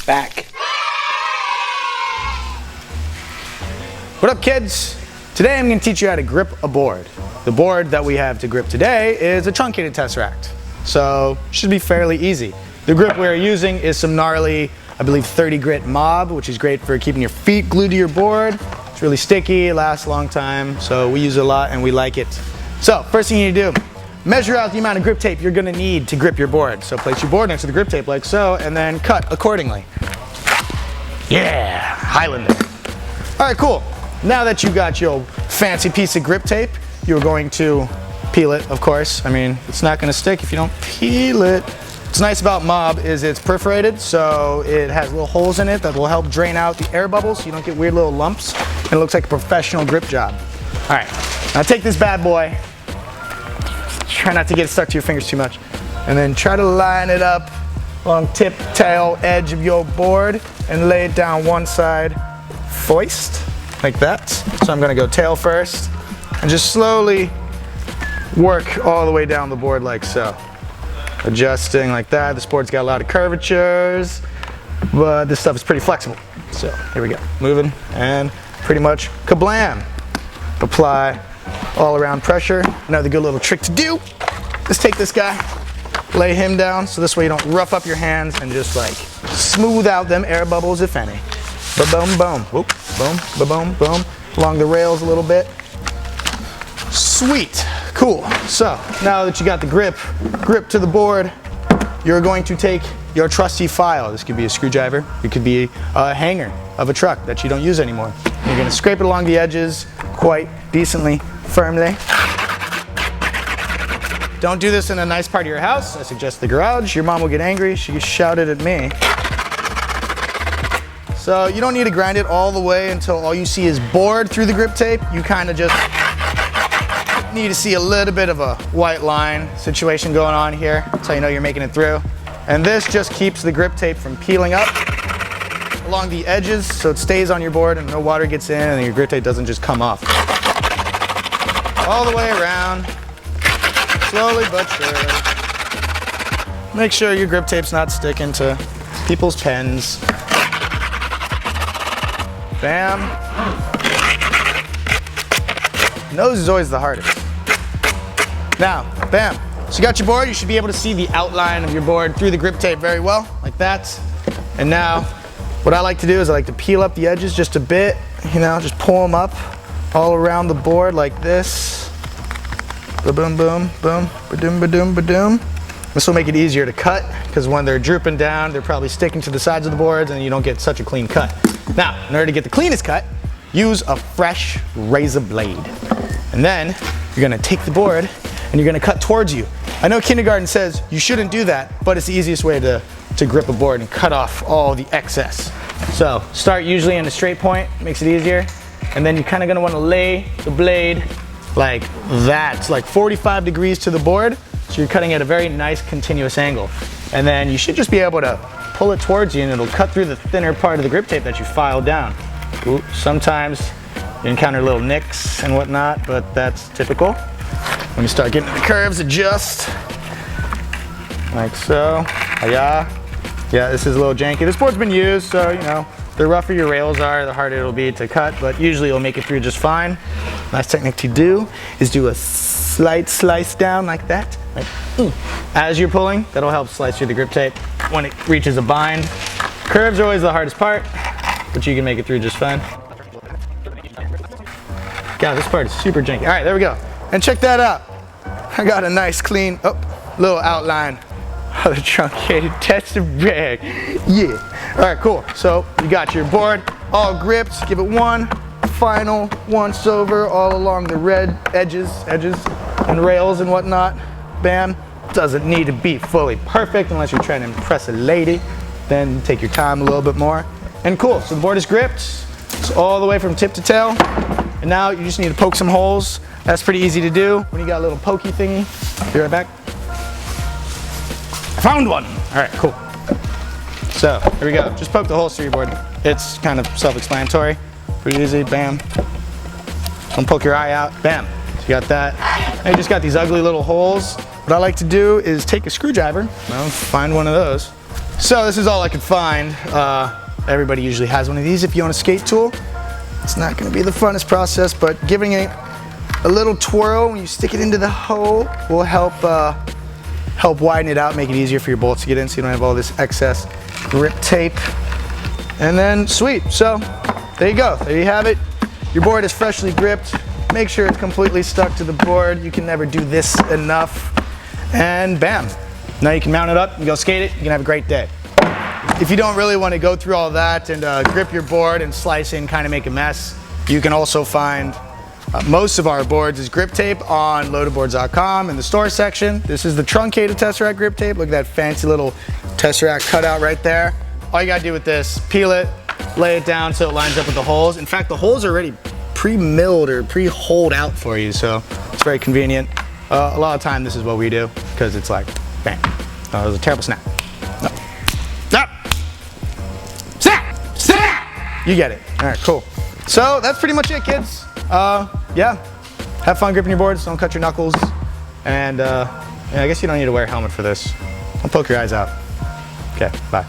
back. What up, kids? Today I'm going to teach you how to grip a board. The board that we have to grip today is a truncated tesseract, so it should be fairly easy. The grip we're using is some gnarly, I believe 30 grit mob, which is great for keeping your feet glued to your board. It's really sticky, it lasts a long time, so we use it a lot and we like it. So first thing you need to do, measure out the amount of grip tape you're going to need to grip your board. So place your board next to the grip tape like so, and then cut accordingly. Yeah, Highlander. All right, cool. Now that you got your fancy piece of grip tape, you're going to peel it, of course. I mean, it's not going to stick if you don't peel it. What's nice about mob is it's perforated, so it has little holes in it that will help drain out the air bubbles so you don't get weird little lumps, and it looks like a professional grip job. All right, now take this bad boy. Try not to get it stuck to your fingers too much. And then try to line it up along tip, tail, edge of your board and lay it down one side first, like that. So I'm gonna go tail first and just slowly work all the way down the board like so. Adjusting like that. This board's got a lot of curvatures, but this stuff is pretty flexible. So here we go. Moving and pretty much kablam. Apply all around pressure. Another good little trick to do is take this guy, lay him down, so this way you don't rough up your hands and just like smooth out them air bubbles, if any. Ba-boom, boom, whoop, boom, ba-boom, boom, along the rails a little bit. Sweet, cool. So now that you got the grip to the board, you're going to take your trusty file. This could be a screwdriver, it could be a hanger of a truck that you don't use anymore. You're gonna scrape it along the edges quite decently, firmly. Don't do this in a nice part of your house. I suggest the garage. Your mom will get angry. She shouted at me. So you don't need to grind it all the way until all you see is board through the grip tape. You kind of just need to see a little bit of a white line situation going on here. That's how you know you're making it through. And this just keeps the grip tape from peeling up along the edges so it stays on your board and no water gets in and your grip tape doesn't just come off. All the way around, slowly but surely. Make sure your grip tape's not sticking to people's pens. Bam. Nose is always the hardest. Now, bam. So you got your board, you should be able to see the outline of your board through the grip tape very well, like that. And now, what I like to do is I like to peel up the edges just a bit, you know, just pull them up all around the board like this. Ba-boom, boom, boom, ba-doom, ba-doom, ba-doom. This will make it easier to cut, because when they're drooping down, they're probably sticking to the sides of the boards and you don't get such a clean cut. Now, in order to get the cleanest cut, use a fresh razor blade. And then, you're gonna take the board and you're gonna cut towards you. I know kindergarten says you shouldn't do that, but it's the easiest way to grip a board and cut off all the excess. So start usually in a straight point, makes it easier. And then you're kind of gonna wanna lay the blade like that. It's like 45 degrees to the board, so you're cutting at a very nice continuous angle. And then you should just be able to pull it towards you and it'll cut through the thinner part of the grip tape that you filed down. Ooh, sometimes you encounter little nicks and whatnot, but that's typical. When you start getting the curves, adjust. Like so. Yeah, this is a little janky. This board's been used, so you know, the rougher your rails are, the harder it'll be to cut, but usually you'll make it through just fine. Nice technique to do is do a slight slice down like that. Like, as you're pulling, that'll help slice through the grip tape when it reaches a bind. Curves are always the hardest part, but you can make it through just fine. God, this part is super janky. All right, there we go. And check that out. I got a nice clean, little outline of the truncated tesseract. Yeah. All right, cool. So you got your board all gripped. Give it one final once over all along the red edges and rails and whatnot. Bam. Doesn't need to be fully perfect unless you're trying to impress a lady. Then take your time a little bit more. And cool, so the board is gripped. It's all the way from tip to tail. And now you just need to poke some holes. That's pretty easy to do when you got a little pokey thingy. Be right back. I found one. All right, cool. So here we go. Just poke the holes through your board. It's kind of self-explanatory. Pretty easy. Bam. Don't poke your eye out. Bam. So you got that. Now you just got these ugly little holes. What I like to do is take a screwdriver. Well, find one of those. So this is all I could find. Everybody usually has one of these if you own a skate tool. It's not going to be the funnest process, but giving it a little twirl when you stick it into the hole will help widen it out, make it easier for your bolts to get in so you don't have all this excess grip tape. And then sweet, so there you go, there you have it. Your board is freshly gripped. Make sure it's completely stuck to the board. You can never do this enough. And bam, now you can mount it up and go skate it. You can have a great day. If you don't really want to go through all that and grip your board and slice in, kind of make a mess, you can also find most of our boards is Griptape on loadedboards.com in the store section. This is the truncated Tesseract Griptape. Look at that fancy little Tesseract cutout right there. All you gotta do with this, peel it, lay it down so it lines up with the holes. In fact, the holes are already pre-milled or pre-holed out for you, so it's very convenient. A lot of time this is what we do because it's like, bam. That was a terrible snap. No. Snap! Snap! Snap! You get it. All right, cool. So that's pretty much it, kids. Yeah, have fun gripping your boards, don't cut your knuckles, and yeah, I guess you don't need to wear a helmet for this. Don't poke your eyes out. Okay, bye.